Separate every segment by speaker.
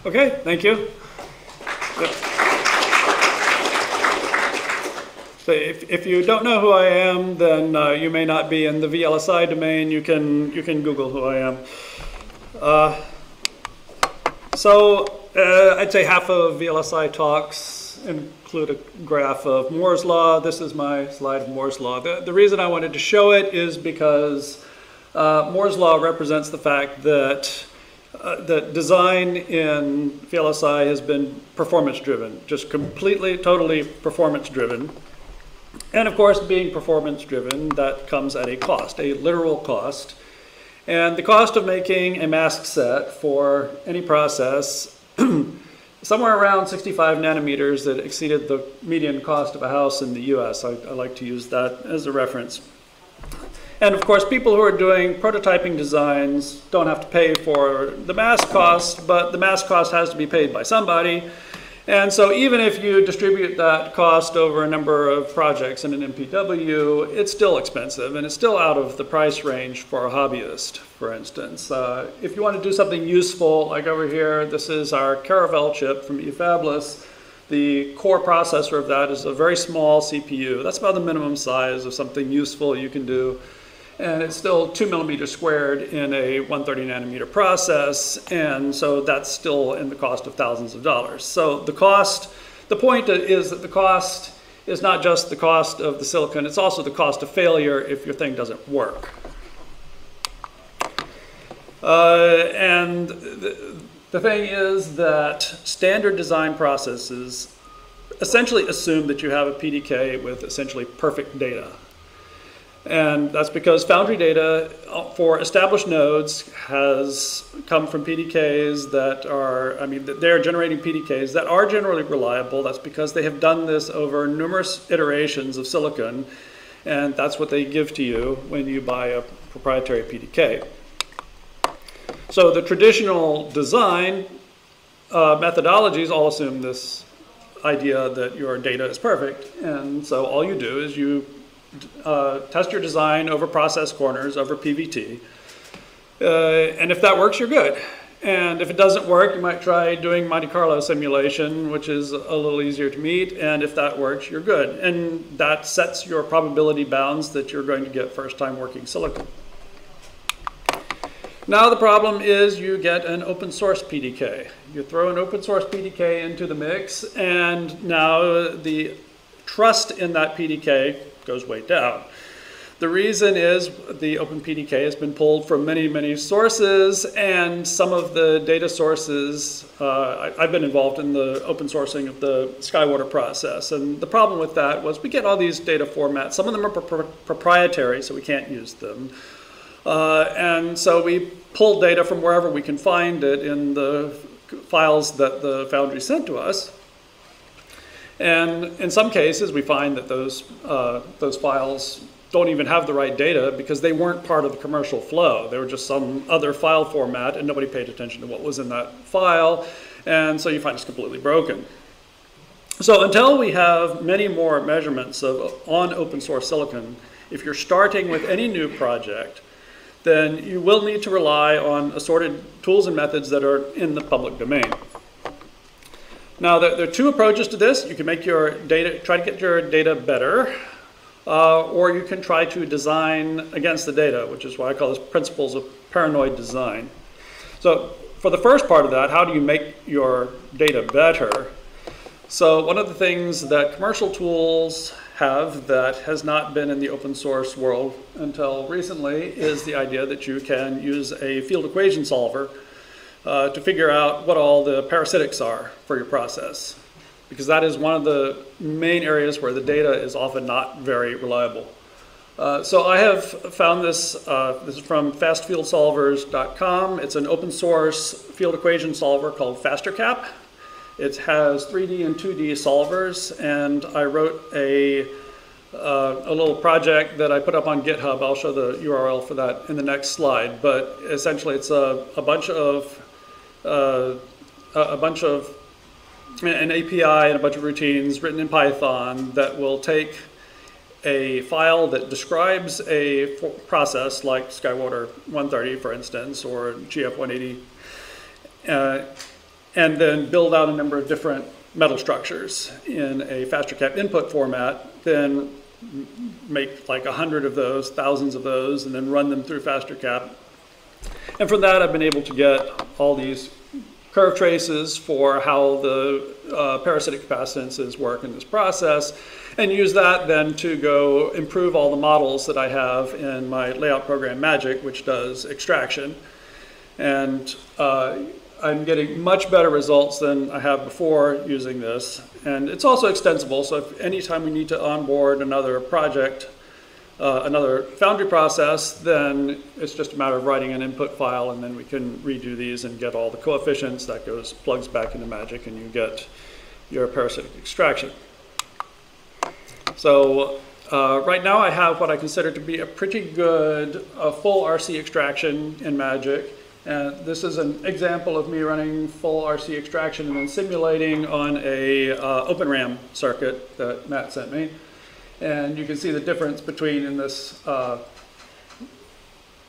Speaker 1: Okay, thank you. So if you don't know who I am, then you may not be in the VLSI domain. You can Google who I am. I'd say half of VLSI talks include a graph of Moore's law. This is my slide of Moore's law. The reason I wanted to show it is because Moore's law represents the fact that design in VLSI has been performance-driven, just completely, totally performance-driven. And of course, being performance-driven, that comes at a cost, a literal cost. And the cost of making a mask set for any process, somewhere around 65 nanometers, that exceeded the median cost of a house in the US. I like to use that as a reference. And of course, people who are doing prototyping designs don't have to pay for the mask cost, but the mask cost has to be paid by somebody. And so even if you distribute that cost over a number of projects in an MPW, it's still expensive, and it's still out of the price range for a hobbyist, for instance. If you want to do something useful, like over here, this is our Caravelle chip from eFabless. The core processor of that is a very small CPU. That's about the minimum size of something useful you can do. And it's still 2 millimeters squared in a 130 nanometer process, and so that's still in the cost of thousands of dollars. So the point is that the cost is not just the cost of the silicon, it's also the cost of failure if your thing doesn't work. And the thing is that standard design processes essentially assume that you have a PDK with essentially perfect data. And that's because foundry data for established nodes has come from PDKs that are, they're generating PDKs that are generally reliable. That's because they have done this over numerous iterations of silicon, and that's what they give to you when you buy a proprietary PDK. So the traditional design methodologies all assume this idea that your data is perfect, and so all you do is you test your design over process corners, over PVT, and if that works, you're good. And if it doesn't work, you might try doing Monte Carlo simulation, which is a little easier to meet, and if that works, you're good. And that sets your probability bounds that you're going to get first-time working silicon. Now the problem is you get an open source PDK. You throw an open source PDK into the mix, and now the trust in that PDK goes way down. The reason is the open PDK has been pulled from many, many sources, and some of the data sources, I've been involved in the open sourcing of the Skywater process, and the problem with that was we get all these data formats. Some of them are proprietary, so we can't use them. And so we pull data from wherever we can find it in the files that the Foundry sent to us. And in some cases, we find that those files don't even have the right data because they weren't part of the commercial flow. They were just some other file format, and nobody paid attention to what was in that file. And so you find it's completely broken. So until we have many more measurements on open source silicon, if you're starting with any new project, then you will need to rely on assorted tools and methods that are in the public domain. Now, there are two approaches to this. You can make your data, try to get your data better, or you can try to design against the data, which is why I call this principles of paranoid design. So for the first part of that, how do you make your data better? So one of the things that commercial tools have that has not been in the open source world until recently is the idea that you can use a field equation solver to figure out what all the parasitics are for your process, because that is one of the main areas where the data is often not very reliable. So I have found this, this is from fastfieldsolvers.com. It's an open source field equation solver called FasterCap. It has 3D and 2D solvers, and I wrote a little project that I put up on GitHub. I'll show the URL for that in the next slide, but essentially it's a bunch of an API and a bunch of routines written in Python that will take a file that describes a process like Skywater 130, for instance, or GF 180, and then build out a number of different metal structures in a FasterCap input format, then make like 100 of those, thousands of those, and then run them through FasterCap. And from that, I've been able to get all these curve traces for how the parasitic capacitances work in this process, and use that then to go improve all the models that I have in my layout program Magic, which does extraction. And I'm getting much better results than I have before using this. And it's also extensible, so if anytime we need to onboard another project, another Foundry process, then it's just a matter of writing an input file, and then we can redo these and get all the coefficients. That plugs back into Magic, and you get your parasitic extraction. So right now I have what I consider to be a pretty good full RC extraction in Magic. And this is an example of me running full RC extraction and then simulating on a Open RAM circuit that Matt sent me. And you can see the difference between in this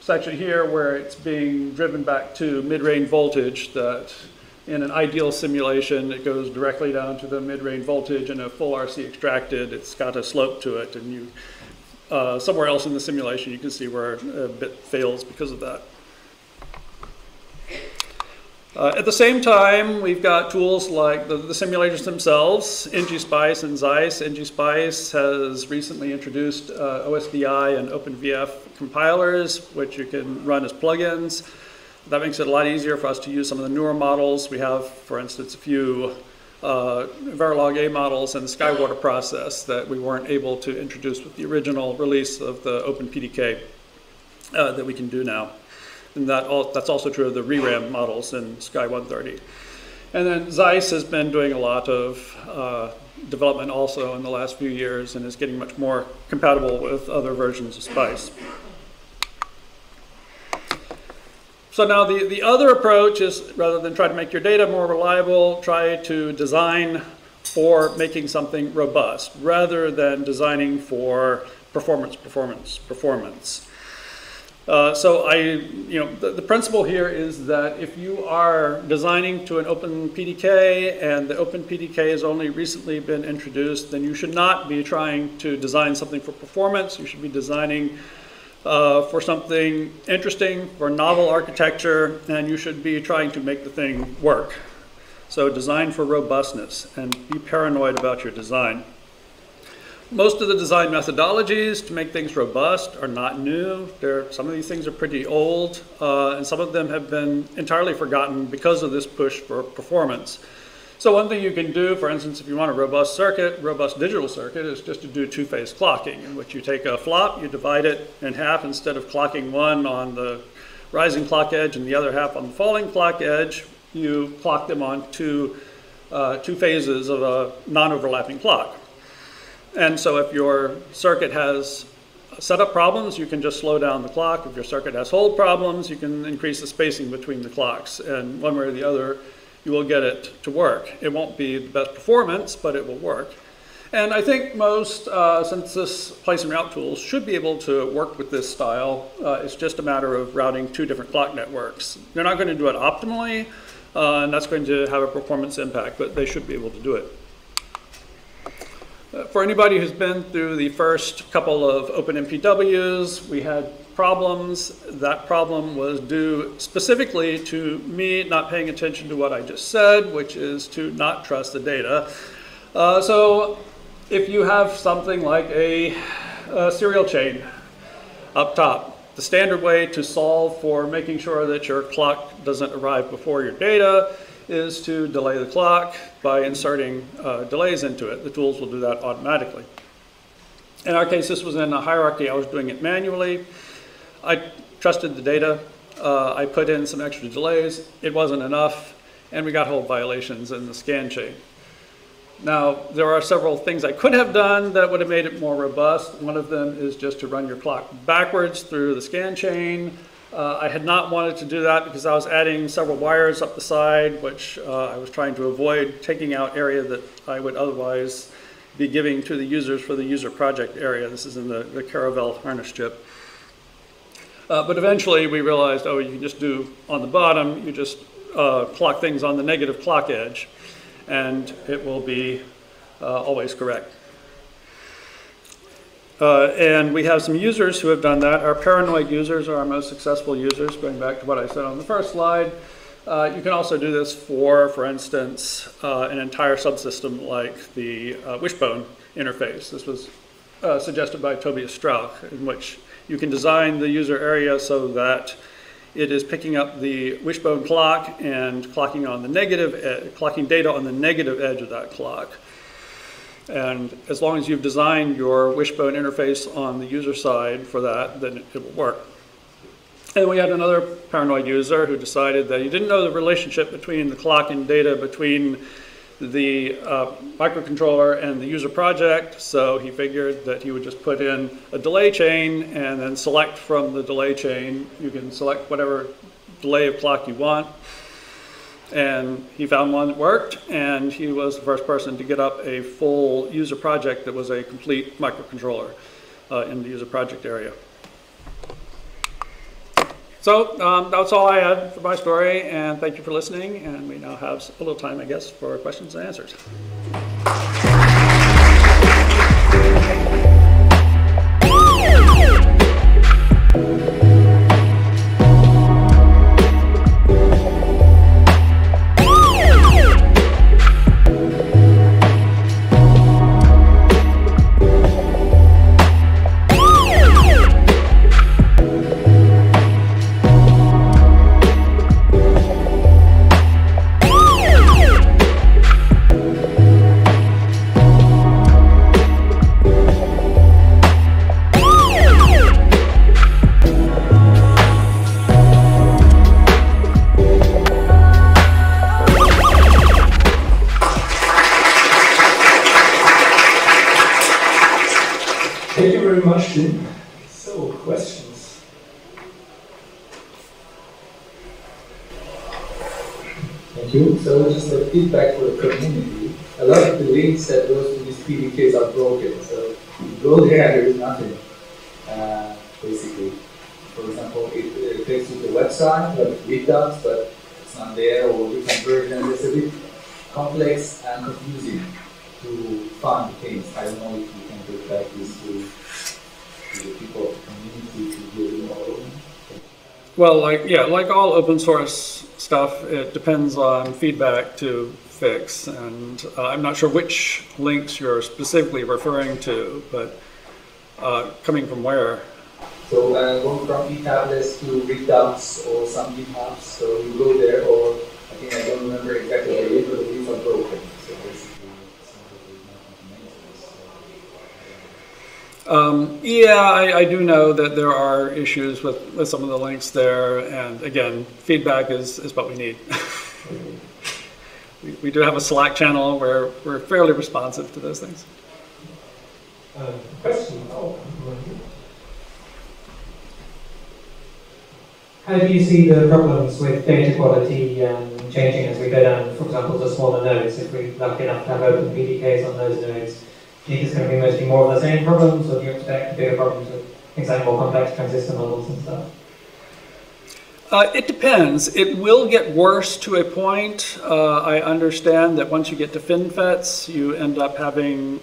Speaker 1: section here where it's being driven back to mid-range voltage, that in an ideal simulation it goes directly down to the mid-range voltage. In a full RC extracted, it's got a slope to it, and you somewhere else in the simulation you can see where a bit fails because of that. At the same time, we've got tools like the simulators themselves, ngSpice and Zeiss. ngSpice has recently introduced OSDA and OpenVF compilers, which you can run as plugins. That makes it a lot easier for us to use some of the newer models. We have, for instance, a few Verilog A models and the Skywater process that we weren't able to introduce with the original release of the OpenPDK that we can do now. And that's also true of the ReRAM models in Sky 130. And then Zeiss has been doing a lot of development also in the last few years and is getting much more compatible with other versions of Spice. So now the other approach is, rather than try to make your data more reliable, try to design for making something robust, rather than designing for performance. So the principle here is that if you are designing to an Open PDK and the Open PDK has only recently been introduced, then you should not be trying to design something for performance. You should be designing for something interesting, for novel architecture, and you should be trying to make the thing work. So design for robustness and be paranoid about your design. Most of the design methodologies to make things robust are not new. Some of these things are pretty old, and some of them have been entirely forgotten because of this push for performance. So one thing you can do, for instance, if you want a robust circuit, robust digital circuit, is just to do two-phase clocking, in which you take a flop, you divide it in half. Instead of clocking one on the rising clock edge and the other half on the falling clock edge, you clock them on two phases of a non-overlapping clock. And so if your circuit has setup problems, you can just slow down the clock. If your circuit has hold problems, you can increase the spacing between the clocks. And one way or the other, you will get it to work. It won't be the best performance, but it will work. And I think most synthesis place and route tools should be able to work with this style. It's just a matter of routing two different clock networks. You're not going to do it optimally, and that's going to have a performance impact, but they should be able to do it. For anybody who's been through the first couple of OpenMPWs, we had problems. That problem was due specifically to me not paying attention to what I just said, which is to not trust the data. So if you have something like a serial chain up top, the standard way to solve for making sure that your clock doesn't arrive before your data is to delay the clock by inserting delays into it. The tools will do that automatically. In our case, this was in a hierarchy. I was doing it manually. I trusted the data. I put in some extra delays. It wasn't enough, and we got hold violations in the scan chain. Now, there are several things I could have done that would have made it more robust. One of them is just to run your clock backwards through the scan chain. I had not wanted to do that because I was adding several wires up the side, which I was trying to avoid taking out area that I would otherwise be giving to the users for the user project area. This is in the Caravelle harness chip. But eventually we realized, oh, you can just do on the bottom, you just clock things on the negative clock edge, and it will be always correct. And we have some users who have done that. Our paranoid users are our most successful users, going back to what I said on the first slide. You can also do this for instance, an entire subsystem like the wishbone interface. This was suggested by Tobias Strauch, in which you can design the user area so that it is picking up the wishbone clock and clocking on the negative, clocking data on the negative edge of that clock. And as long as you've designed your wishbone interface on the user side for that, then it will work. And we had another paranoid user who decided that he didn't know the relationship between the clock and data between the microcontroller and the user project, so he figured that he would just put in a delay chain and then select from the delay chain. You can select whatever delay of clock you want. And he found one that worked, and he was the first person to get up a full user project that was a complete microcontroller in the user project area. So that's all I had for my story, and thank you for listening. And we now have a little time, I guess, for questions and answers.
Speaker 2: Thank you very much, Jim. So, questions? Thank you. So, just a feedback for the community. A lot of the links that goes to these PDKs are broken. So, you go there, there is nothing, basically. For example, it takes you to the website, you have readouts, but it's not there, or different versions. It's a bit complex and confusing to find things. I don't know if you can get back this to the people of the community to be a little more open.
Speaker 1: Well, like all open source stuff, it depends on feedback to fix. And I'm not sure which links you're specifically referring to, but coming from where?
Speaker 2: So going from e-tablets to readouts or some GitHubs, so you go there, or I think I don't remember exactly the link, but the links are broken. So basically,
Speaker 1: yeah, I do know that there are issues with some of the links there, and again, feedback is what we need. we do have a Slack channel where we're fairly responsive to those things.
Speaker 3: Question. How do you see the problems with data quality changing as we go down, for example, to smaller nodes? If we're lucky enough to have open PDKs on those nodes, do you think it's going to be mostly more of the same problems, or do you expect bigger problems with things like more complex transistor models and stuff?
Speaker 1: It depends. It will get worse to a point. I understand that once you get to FinFETs, you end up having,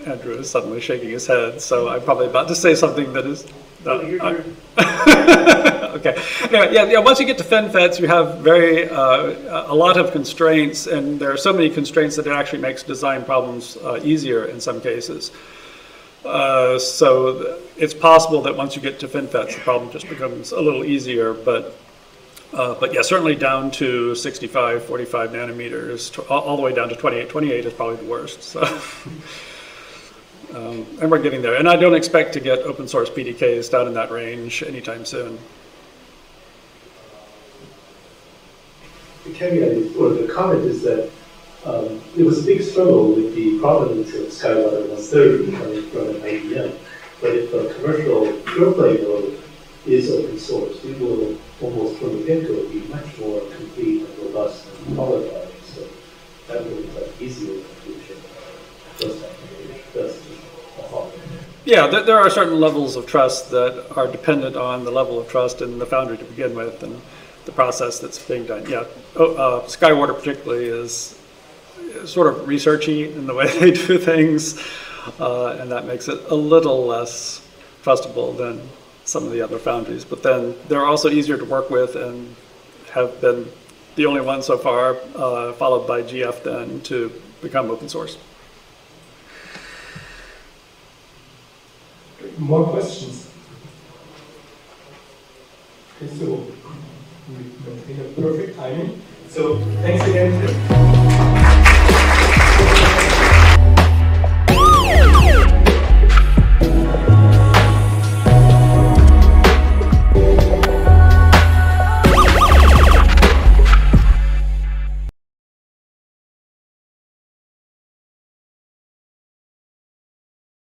Speaker 1: Andrew is suddenly shaking his head, so I'm probably about to say something that is... Okay. Anyway, yeah. Once you get to FinFETs, you have a lot of constraints, and there are so many constraints that it actually makes design problems easier in some cases. So it's possible that once you get to FinFETs, the problem just becomes a little easier. But yeah, certainly down to 65, 45 nanometers, all the way down to 28. 28 is probably the worst. So. And we're getting there. And I don't expect to get open source PDKs down in that range anytime soon.
Speaker 4: The caveat is, or the comment is that it was a big struggle with the provenance of Skywater 130 coming from an IBM. But if a commercial PurePlay node is open source, it will almost from the get-go be much more complete and robust and qualified. So that will be like easier conclusion.
Speaker 1: Yeah, there are certain levels of trust that are dependent on the level of trust in the foundry to begin with, and the process that's being done. Yeah, Skywater particularly is sort of researchy in the way they do things, and that makes it a little less trustable than some of the other foundries. But then they're also easier to work with and have been the only one so far, followed by GF then, to become open source.
Speaker 5: More questions? Okay, so we maintain a perfect timing. So thanks again.